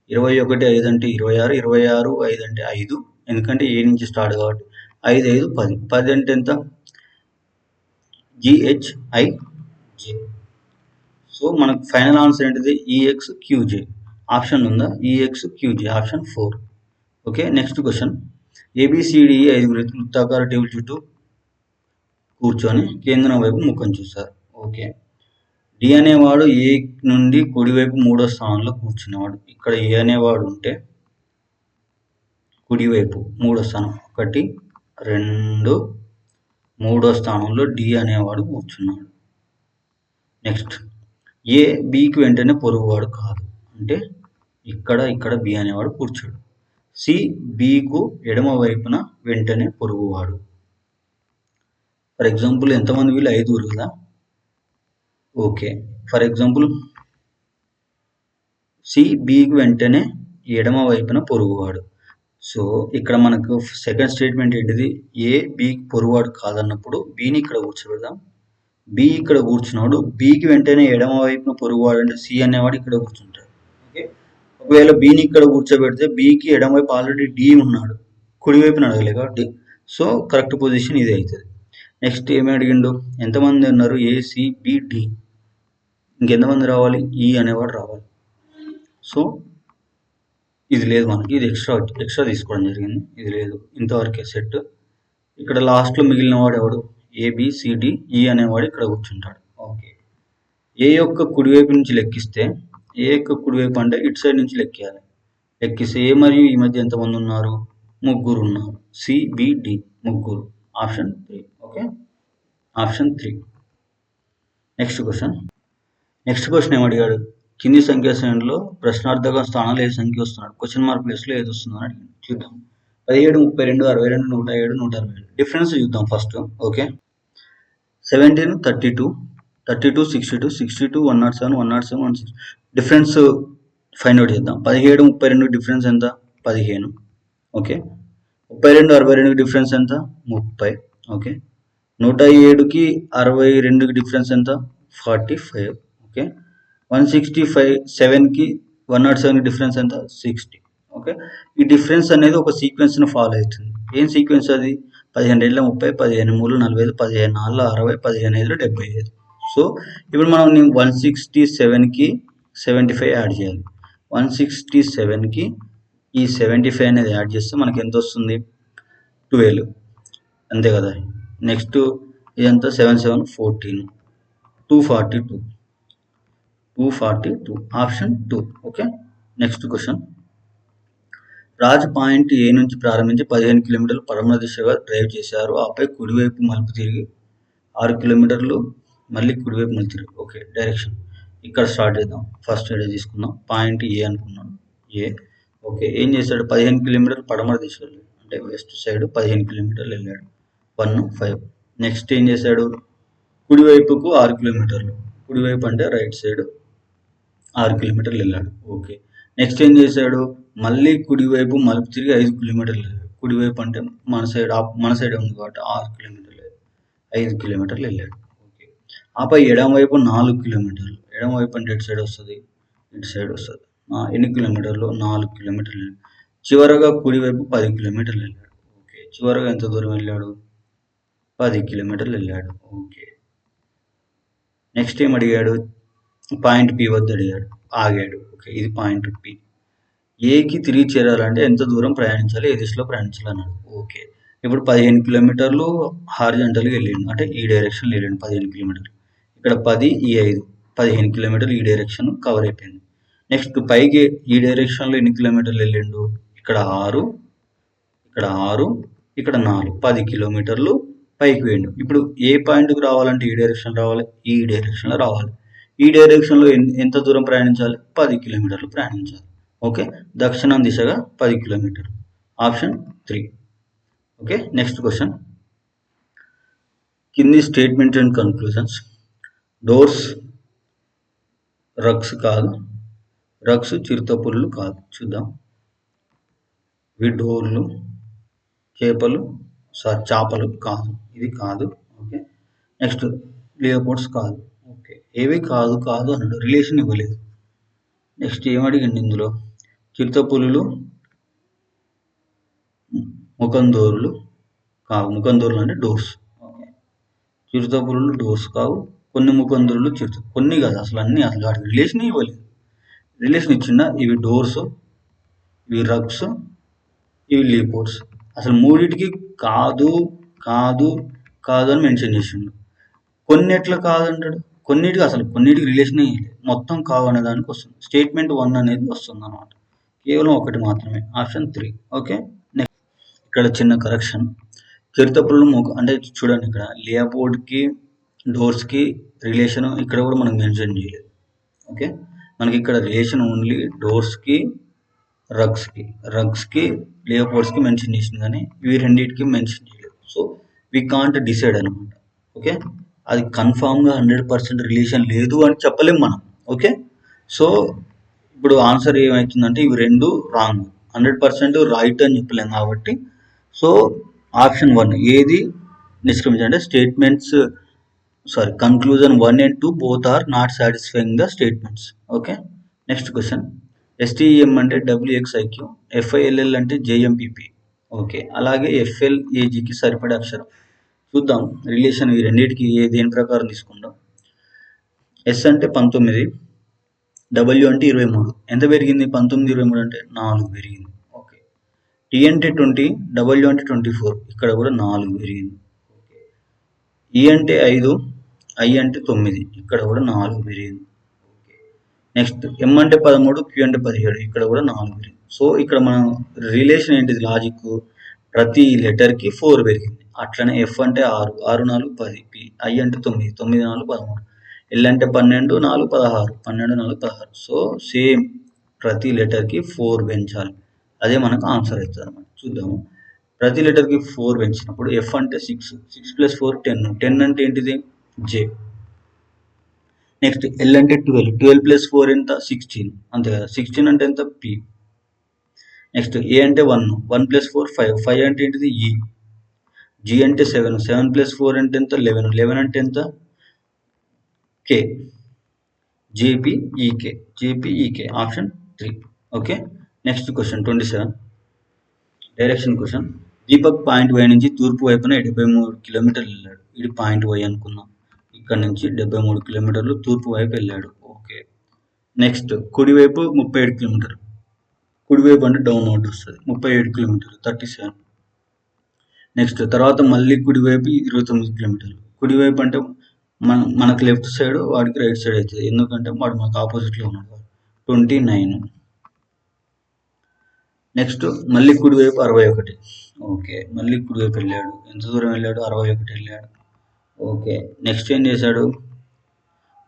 21, 5 అంటే 26, 26, 5 అంటే 5, ఎందుకంటే ఏ నుంచి స్టార్ట్ కాబట్టి 5, 5, 10, 10 అంటే ఎంత? GHIJ. సో మనకు ఫైనల్ ఆన్సర్ ఏంటిది? EXQJ. ఆప్షన్ ఉందా? EXQJ option 4. Okay. Next question, ABCDE 5 వృత్తాకార టేబుల్ చుట్టూ కూర్చొని కేంద్రం వైపు ముఖం చూశారు. ఓకే. డి అనేవాడు ఏ నుండి కుడివైపు 3వ స్థానంలో కూర్చునేవాడు. ఇక్కడ ఏ అనేవాడు ఉంటే కుడివైపు 3వ స్థానం, 1, 2, 3వ స్థానంలో డి అనేవాడు కూర్చున్నాడు. నెక్స్ట్ ఏ బికి వెంటనే పొరుగువాడు కాదు, అంటే ఇక్కడ బి అనేవాడు కూర్చోడు. సి బికు ఎడమ వైపున వెంటనే పొరుగువాడు. ఫర్ ఎగ్జాంపుల్ ఎంతమంది వీళ్ళు? 5 కదా. ఓకే. ఫర్ ఎగ్జాంపుల్ సి బికి వెంటనే ఎడమ వైపున పొరుగువాడు. సో ఇక్కడ మనకు సెకండ్ స్టేట్మెంట్ ఏంటిది? ఏ బికి పొరుగువాడు కాదన్నప్పుడు బిని ఇక్కడ కూర్చోబెడదాం. బి ఇక్కడ కూర్చున్నాడు, బికి వెంటనే ఎడమ వైపున పొరుగువాడు అంటే సి అనేవాడు ఇక్కడ కూర్చుంటాడు. ఓకే. ఒకవేళ బిని ఇక్కడ కూర్చోబెడితే బికి ఎడమ వైపు ఆల్రెడీ డి ఉన్నాడు, కుడివైపున అడగలే కాబట్టి సో కరెక్ట్ పొజిషన్ ఇది అవుతుంది. నెక్స్ట్ ఏమి అడిగిండు? ఎంతమంది ఉన్నారు? ACBD. ఇంకెంతమంది రావాలి? ఈ అనేవాడు రావాలి. సో ఇది లేదు మనకి, ఇది ఎక్స్ట్రా తీసుకోవడం జరిగింది. ఇది లేదు, ఇంతవరకే సెట్. ఇక్కడ లాస్ట్లో మిగిలిన వాడు ఎవడు? ABCDE అనేవాడు ఇక్కడ కూర్చుంటాడు. ఓకే. ఏ యొక్క కుడివైపు నుంచి లెక్కిస్తే, ఏ యొక్క కుడివైపు అంటే ఇటు సైడ్ నుంచి లెక్కియాలి. లెక్కిస్తే ఏ మరియు ఈ మధ్య ఎంతమంది ఉన్నారు? 3 ఉన్నారు. CBD 3. Option 3. Okay, option 3. Next question ఏమడిగాడు? కింది సంఖ్యా శ్రేణిలో ప్రశ్నార్థక స్థానాలు ఏ సంఖ్య వస్తున్నాడు? క్వశ్చన్ మార్క్ ప్లేస్లో ఏది వస్తుందని అడిగాడు. చూద్దాం. 17, 32, 62, 107, 167. డిఫరెన్స్ చూద్దాం first. Okay. 17, 32, 32, 62, 62, 107, 107, 106. Difference find out చేద్దాం. 17, 32 డిఫరెన్స్ ఎంత? 15. ఓకే. 32, 62 డిఫరెన్స్ ఎంత? 30. ఓకే. 107కి 62కి డిఫరెన్స్ ఎంత? 45. ఓకే. 167కి 107కి డిఫరెన్స్ ఎంత? 60. ఓకే. ఈ డిఫరెన్స్ అనేది ఒక సీక్వెన్స్ని ఫాలో అవుతుంది. ఏం సీక్వెన్స్ అది? 15 2 30, 15 3 45, 15 4 60, 15 5 75. సో ఇప్పుడు మనం 167కి 75 యాడ్ చేయాలి. 167కి ఈ 75 అనేది యాడ్ చేస్తే మనకి ఎంత వస్తుంది? 12. అంతే కదా. నెక్స్ట్ ఇదంతా 7 7 14, 242. ఆప్షన్ 2. ఓకే. నెక్స్ట్ క్వశ్చన్, రాజు పాయింట్ ఏ నుంచి ప్రారంభించి 15 కిలోమీటర్లు పడమర దిశగా డ్రైవ్ చేశారు. ఆపై కుడివైపు మలుపు తిరిగి 6 కిలోమీటర్లు మళ్ళీ కుడివైపు మలుపు తిరిగి. ఓకే. డైరెక్షన్ ఇక్కడ స్టార్ట్ చేద్దాం. ఫస్ట్ ఏడే తీసుకుందాం. పాయింట్ ఏ అనుకున్నాను, ఏ. ఓకే. ఏం చేశాడు? 15 కిలోమీటర్లు పడమర దిశగా అంటే వెస్ట్ సైడ్ 15 కిలోమీటర్లు వెళ్ళాడు. 1 5. నెక్స్ట్ ఏం చేశాడు? కుడివైపుకు 6 కిలోమీటర్లు, కుడివైపు అంటే రైట్ సైడ్ 6 కిలోమీటర్లు వెళ్ళాడు. ఓకే. నెక్స్ట్ ఏం చేశాడు? మళ్ళీ కుడివైపు మలుపు తిరిగి 5 కిలోమీటర్లు వెళ్ళాడు. కుడివైపు అంటే మన సైడ్ ఉంది కాబట్టి 6 కిలోమీటర్లు 5 కిలోమీటర్లు వెళ్ళాడు. ఓకే. ఆపై ఎడమ వైపు 4 కిలోమీటర్లు. ఎడమ వైపు అంటే ఎటు సైడ్ వస్తుంది? ఇటు సైడ్ వస్తుంది. ఎన్ని కిలోమీటర్లు? 4 కిలోమీటర్లు. చివరగా కుడివైపు 10 కిలోమీటర్లు వెళ్ళాడు. ఓకే. చివరగా ఎంత దూరం వెళ్ళాడు? 10 కిలోమీటర్లు వెళ్ళాడు. ఓకే. నెక్స్ట్ ఏం అడిగాడు? పాయింట్ పి వద్ద అడిగాడు. ఆగాడు. ఓకే. ఇది పాయింట్ పి. ఏకి తిరిగి చేరాలంటే ఎంత దూరం ప్రయాణించాలి? ఏ దిశలో ప్రయాణించాలి అన్నాడు. ఓకే. ఇప్పుడు 15 కిలోమీటర్లు హారిజంటల్గా వెళ్ళిండు. అంటే ఈ డైరెక్షన్లో వెళ్ళిండు 15 కిలోమీటర్లు. ఇక్కడ 10 ఈ 5 15 కిలోమీటర్లు ఈ డైరెక్షన్ కవర్ అయిపోయింది. నెక్స్ట్ పైకి ఈ డైరెక్షన్లో ఎన్ని కిలోమీటర్లు వెళ్ళిండు? ఇక్కడ 6 ఇక్కడ 6 ఇక్కడ 4 10 కిలోమీటర్లు పైకి వేయండు. ఇప్పుడు ఏ పాయింట్కి రావాలంటే ఈ డైరెక్షన్ రావాలి, ఈ డైరెక్షన్లో రావాలి. ఈ డైరెక్షన్లో ఎంత దూరం ప్రయాణించాలి? 10 కిలోమీటర్లు ప్రయాణించాలి. ఓకే. దక్షిణం దిశగా 10 కిలోమీటర్లు. ఆప్షన్ 3. ఓకే. Next question. కింది statement and conclusions. Doors rugs కాదు, రగ్స్ చిరుతపుళ్ళు కాదు. చూద్దాం. ఇవి డోర్లు, చేపలు కాదు, ఇది కాదు. ఓకే. నెక్స్ట్ లేపోర్ట్స్ కాదు. ఓకే. ఏవి కాదు అన్నాడు, రిలేషన్ ఇవ్వలేదు. నెక్స్ట్ ఏమడిగండి ఇందులో? చిరుతపులులు ముఖందోరులు కావు. ముఖందోరులు అంటే డోర్స్. ఓకే. చిరుతపులులు డోర్స్ కావు. కొన్ని ముఖందోరులు కొన్ని కాదు, అసలు అన్ని అసలు రిలేషన్ ఇవ్వలేదు. రిలేషన్ ఇచ్చిన ఇవి డోర్స్, ఇవి రగ్స్, ఇవి లేపోర్ట్స్. అసలు మూడింటికి కాదు అని మెన్షన్ చేసిండు. కొన్నిట్లా కాదంటాడు, కొన్నిటికి రిలేషన్ లేదు, మొత్తం కావు అనే దానికి వస్తుంది. స్టేట్మెంట్ 1 అనేది వస్తుంది అన్నమాట. కేవలం ఒకటి మాత్రమే. ఆప్షన్ 3. ఓకే. నెక్స్ట్ ఇక్కడ చిన్న కరెక్షన్. చిరుతపుళ్ళు అంటే చూడండి, ఇక్కడ లేపోర్ట్కి డోర్స్కి రిలేషన్ ఇక్కడ కూడా మనం మెన్షన్ చేయలేదు. ఓకే. మనకి ఇక్కడ రిలేషన్ ఓన్లీ డోర్స్కి రగ్స్కి లేపోర్ట్స్కి మెన్షన్ చేసింది, కానీ ఇవి రెండింటికి మెన్షన్ చేయలేదు. సో వి కాంట్ డిసైడ్ అనమాట. ఓకే. అది కన్ఫామ్గా 100% రిలేషన్ లేదు అని చెప్పలేము మనం. ఓకే. సో ఇప్పుడు ఆన్సర్ ఏమవుతుందంటే ఇవి రెండు రాంగ్, 100% రైట్ అని చెప్పలేము కాబట్టి. సో ఆప్షన్ 1 ఏది నిష్క్రమించాలంటే statements conclusion 1 and 2 both are not satisfying the statements. Okay. Next question. STEM అంటే WXIQ, FILL అంటే JMPP. ఓకే. అలాగే FLAGకి సరిపడే అక్షరం. చూద్దాం రిలేషన్ ఈ రెండింటికి దేని ప్రకారం తీసుకుందాం. S అంటే 19, W అంటే 23. ఎంత పెరిగింది? 19 23 అంటే 4 పెరిగింది. ఓకే. T అంటే 20, W అంటే 24. ఇక్కడ కూడా 4 పెరిగింది. ఓకే. E అంటే 5, I అంటే 9. ఇక్కడ కూడా 4 పెరిగింది. ఓకే. నెక్స్ట్ M అంటే 13, Q అంటే 17. ఇక్కడ కూడా 4 పెరిగింది. సో ఇక్కడ మనం రిలేషన్ ఏంటిది? లాజిక్ ప్రతి లెటర్కి 4 పెరిగింది. అట్లనే F అంటే 6, 6 4 10, P I అంటే 9, 9 4 13, L అంటే 12 4 16, 12 4 16. సో సేమ్ ప్రతి లెటర్కి 4 పెంచాలి. అదే మనకు ఆన్సర్ అవుతుంది అన్నమాట. చూద్దాము. ప్రతి లెటర్కి 4 పెంచినప్పుడు F అంటే 6, 6 + 4 10, 10 అంటే ఏంటిది? J. నెక్స్ట్ L అంటే 12, 12 + 4 ఎంత? 16, అంతే కదా. 16 అంటే ఎంత? P. నెక్స్ట్ A అంటే 1, 1 + 4 5, 5 అంటే ఏంటిది? E. G అంటే 7, 7 + 4 అంటే ఎంత? 11, 11 అంటే ఎంత? K. JPEK. Option 3. Okay. Next question 27. Direction question. Deepak point Y నుంచి తూర్పు వైపున 73 కిలోమీటర్లు వెళ్ళాడు. ఇది పాయింట్ Y అనుకుందాం. ఇక్కడ నుంచి 73 కిలోమీటర్లు తూర్పు వైపు వెళ్ళాడు. ఓకే. నెక్స్ట్ కుడివైపు 37 కిలోమీటర్లు. కుడివైపు అంటే డౌన్ అవుట్ వస్తుంది. 37 కిలోమీటర్లు 37. నెక్స్ట్ తర్వాత మళ్ళీ కుడివైపు 29 కిలోమీటర్లు. కుడివైపు అంటే మనకు లెఫ్ట్ సైడ్, వాడికి రైట్ సైడ్ అవుతుంది, ఎందుకంటే వాడు మనకు ఆపోజిట్లో ఉన్నాడు. 29. నెక్స్ట్ మళ్ళీ కుడివైపు 61. ఓకే. మళ్ళీ కుడివైపు వెళ్ళాడు. ఎంత దూరం వెళ్ళాడు? 61 వెళ్ళాడు. ఓకే. నెక్స్ట్ ఏం చేశాడు?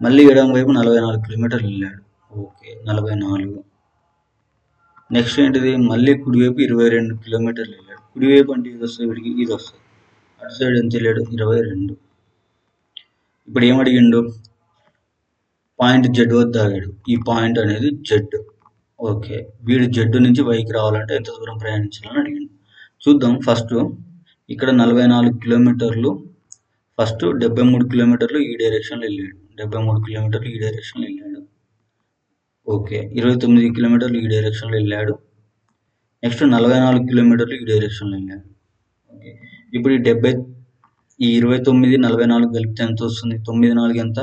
మళ్ళీ ఎడమ వైపు 44 కిలోమీటర్లు వెళ్ళాడు. ఓకే. 44. నెక్స్ట్ ఏంటిది? మళ్ళీ కుడివైపు 22 కిలోమీటర్లు వెళ్ళాడు. కుడివైపు అంటే ఇది వస్తుంది, వీడికి ఇది వస్తుంది. అటు సైడ్ ఎంత వెళ్ళాడు? 22. ఇప్పుడు ఏమడిగిండు? పాయింట్ Z వద్ద ఆగాడు. ఈ పాయింట్ అనేది Z. ఓకే. వీడు జెడ్ నుంచి వైకి రావాలంటే ఎంత దూరం ప్రయాణించాలని అడిగిండు. చూద్దాం. ఫస్ట్ ఇక్కడ 44 కిలోమీటర్లు, ఫస్ట్ 73 కిలోమీటర్లు ఈ డైరెక్షన్లో వెళ్ళాడు. 73 కిలోమీటర్లు ఈ డైరెక్షన్లో వెళ్ళాడు. ఓకే. 29 కిలోమీటర్లు ఈ డైరెక్షన్లో వెళ్ళాడు. నెక్స్ట్ 44 కిలోమీటర్లు ఈ డైరెక్షన్లో వెళ్ళాడు. ఓకే. ఇప్పుడు ఈ 29 44 కలిపితే ఎంత వస్తుంది? 9 4 ఎంత?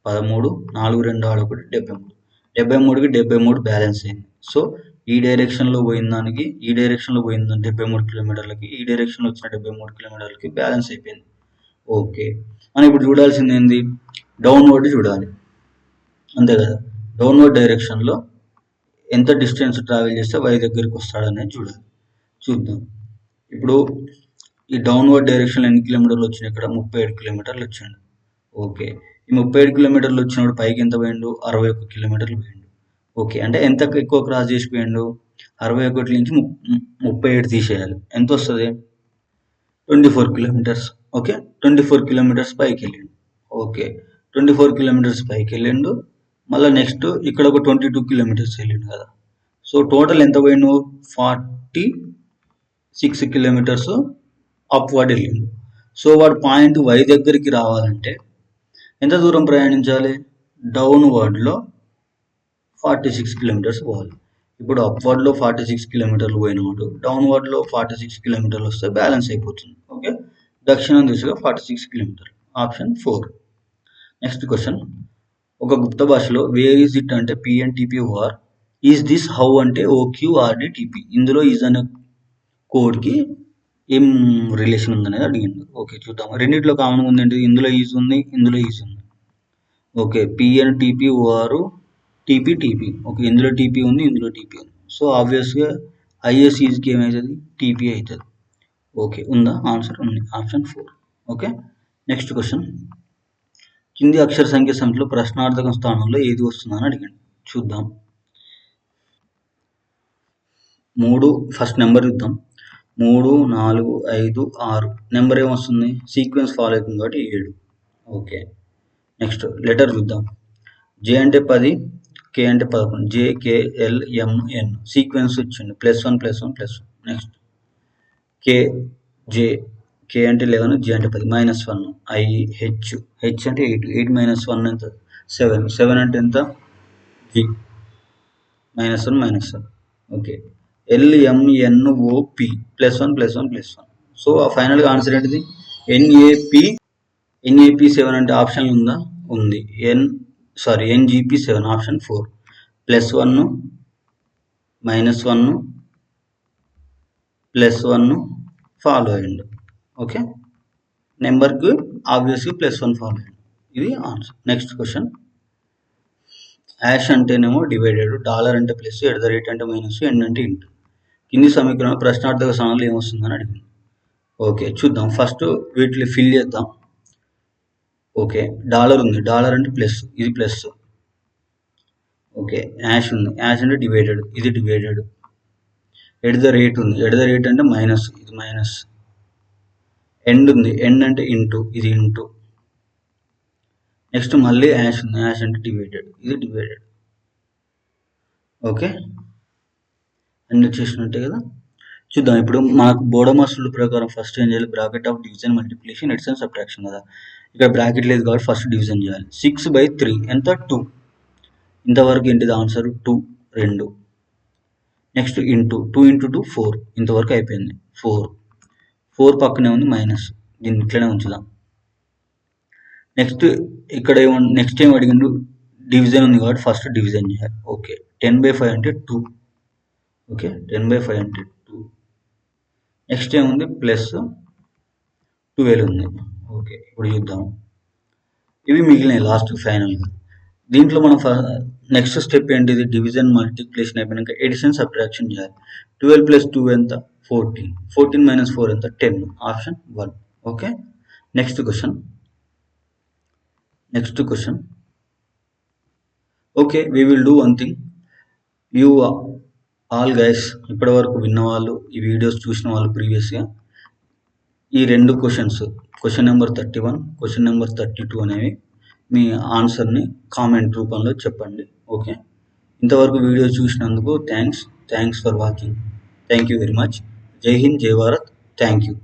13, 4 2 6 1 73. 73కి 73 బ్యాలెన్స్ అయింది. సో ఈ డైరెక్షన్లో పోయిన దానికి ఈ డైరెక్షన్లో పోయిన 73 కిలోమీటర్లకి ఈ డైరెక్షన్లో వచ్చిన 73 కిలోమీటర్లకి బ్యాలెన్స్ అయిపోయింది. ఓకే. మనం ఇప్పుడు చూడాల్సింది ఏంది? డౌన్వర్డ్ చూడాలి, అంతే కదా. డౌన్వర్డ్ డైరెక్షన్లో ఎంత డిస్టెన్స్ ట్రావెల్ చేస్తే వై దగ్గరికి వస్తాడనేది చూడాలి. చూద్దాం. ఇప్పుడు ఈ డౌన్వర్డ్ డైరెక్షన్ ఎన్ని కిలోమీటర్లు వచ్చినాయి? ఇక్కడ 37 కిలోమీటర్లు వచ్చిండు. ఓకే. ఈ 37 కిలోమీటర్లు వచ్చినప్పుడు పైకి ఎంత పోయిండు? 61 కిలోమీటర్లు పోయిండు. ఓకే. అంటే ఎంత ఎక్కువ క్రాస్ చేసిపోయిండు? 61 నుంచి 37 తీసేయాలి. ఎంత వస్తుంది? 24 కిలోమీటర్స్. ఓకే. 24 కిలోమీటర్స్ పైకి వెళ్ళిండు. ఓకే. 24 కిలోమీటర్స్ పైకి వెళ్ళిండు. మళ్ళీ నెక్స్ట్ ఇక్కడ ఒక 22 కిలోమీటర్స్ వెళ్ళిండు కదా. సో టోటల్ ఎంత పోయిండు? 46 కిలోమీటర్స్ అప్వర్డ్ వెళ్ళిండు. సో వాడు పాయింట్ వై దగ్గరికి రావాలంటే ఎంత దూరం ప్రయాణించాలి? డౌన్వర్డ్లో 46 కిలోమీటర్స్ పోవాలి. ఇప్పుడు అప్వర్డ్లో 46 కిలోమీటర్లు పోయినప్పుడు డౌన్వర్డ్లో 46 కిలోమీటర్లు వస్తే బ్యాలెన్స్ అయిపోతుంది. ఓకే. దక్షిణం దిశగా 46 కిలోమీటర్లు. ఆప్షన్ 4. Next question. ఒక గుప్త భాషలో వేర్ ఈజ్ ఇట్ అంటే పిఎన్టీపీ ఓఆర్, ఈజ్ దిస్ హౌ అంటే ఓక్యూఆర్డిటిపి. ఇందులో ఈజ్ అనే కోడ్కి ఏం రిలేషన్ ఉందనేది అడిగిండు. ఓకే. చూద్దాం. రెండిట్లో కామన్ ఉంది ఏంటి? ఇందులో ఈజ్ ఉంది, ఇందులో ఈజ్ ఉంది. Okay. PNTP OR, TP TP. Okay. ఇందులో టీపీ ఉంది, ఇందులో టీపీ ఉంది. సో ఆబ్వియస్గా ఐఎస్ ఈజ్కి ఏమవుతుంది? టీపీ అవుతుంది. ఓకే. ఉందా? ఆన్సర్ ఉంది. ఆప్షన్ 4. ఓకే. Next question. కింది అక్షర సంఖ్య సమితిలో ప్రశ్నార్థకం స్థానంలో ఏది వస్తుందని అడిగాడు. చూద్దాం. 3 ఫస్ట్ నెంబర్ చూద్దాం. 3 4 5 6 నెంబర్ ఏమొస్తుంది? సీక్వెన్స్ ఫాలో అవుతుంది కాబట్టి 7. ఓకే. నెక్స్ట్ లెటర్ చూద్దాం. జే అంటే 10, కే అంటే 11. JKLMN సీక్వెన్స్ ఇచ్చిండు. +1 +1 +1. నెక్స్ట్ కే అంటే 11, జే అంటే 10. -1 హెచ్ అంటే 8. 8 - 1 ఎంత? 7. 7 అంటే ఎంత? జి. -1 -1. ఓకే. LMNOP +1 +1 +1. సో ఫైనల్గా ఆన్సర్ ఏంటిది? NAP7 అంటే ఆప్షన్ ఉందా? ఉంది. NGP7 option 4. +1 -1 +1 ఫాలో అయ్యిండు. ఓకే. నెంబర్కి ఆబ్వియస్గా +1 ఫాలో అయ్యిండు. ఇది ఆన్సర్. Next question. యాష్ అంటేనేమో డివైడెడ్, డాలర్ అంటే ప్లస్, @ అంటే మైనస్, ఎండ్ అంటే ఇంటూ. కింది సమీకరణం ప్రశ్నార్థక స్థానంలో ఏమొస్తుందని అడిగింది. ఓకే. చూద్దాం. ఫస్ట్ వీటిని ఫిల్ చేద్దాం. ఓకే. డాలర్ ఉంది, డాలర్ అంటే ప్లస్, ఇది ప్లస్. ఓకే. యాష్ ఉంది, యాష్ అంటే డివైడెడ్, ఇది డివైడెడ్. @ ఉంది, @ అంటే మైనస్, ఇది మైనస్. ఎండ్ ఉంది, ఎండ్ అంటే ఇంటూ, ఇది ఇంటూ. నెక్స్ట్ మళ్ళీ యాష్ ఉంది, యాష్ అంటే డివైడెడ్, ఇది డివైడెడ్. ఓకే. అన్ని చేసినట్టే కదా. చూద్దాం. ఇప్పుడు మనకు బోడమాస్ రూల్ ప్రకారం ఫస్ట్ ఏం చేయాలి? Bracket of division, multiplication, addition, subtraction కదా. ఇక్కడ బ్రాకెట్ లేదు కాబట్టి ఫస్ట్ డివిజన్ చేయాలి. 6/3 ఎంత? 2. ఇంతవరకు ఏంటిది ఆన్సర్? 2 2. Next into 2 × 2 4. ఇంతవరకు అయిపోయింది. 4 పక్కనే ఉంది మైనస్, దీన్ని ఇట్లనే ఉంచుదాం. నెక్స్ట్ ఇక్కడ నెక్స్ట్ ఏం అడిగిండు? డివిజన్ ఉంది కాబట్టి ఫస్ట్ డివిజన్ చేయాలి. ఓకే. 10/5 అంటే 2. ఓకే. 10/5 అంటే 2. నెక్స్ట్ ఏముంది? +12 ఉంది. ఓకే. ఇప్పుడు చూద్దాం. ఇవి మిగిలినాయి లాస్ట్ ఫైనల్గా. దీంట్లో మనం నెక్స్ట్ స్టెప్ ఏంటిది? డివిజన్, మల్టిప్లికేషన్ అయిపోయినాక ఎడిషన్, సబ్ట్రాక్షన్ చేయాలి. 12 + 2 ఎంత? 14. 14 - 4 ఎంత? 10. Option 1. Okay. Next question. Okay. We will do one thing. You all guys, ఇప్పటి వరకు విన్నవాళ్ళు, ఈ వీడియోస్ చూసిన వాళ్ళు ప్రీవియస్గా, ఈ 2 questions, question number 31, question number 32 అనేవి మీ ఆన్సర్ని కామెంట్ రూపంలో చెప్పండి. ఓకే. ఇంతవరకు వీడియో చూసినందుకు thanks for watching. Thank you very much. జై హింద్, జై భారత్. Thank you.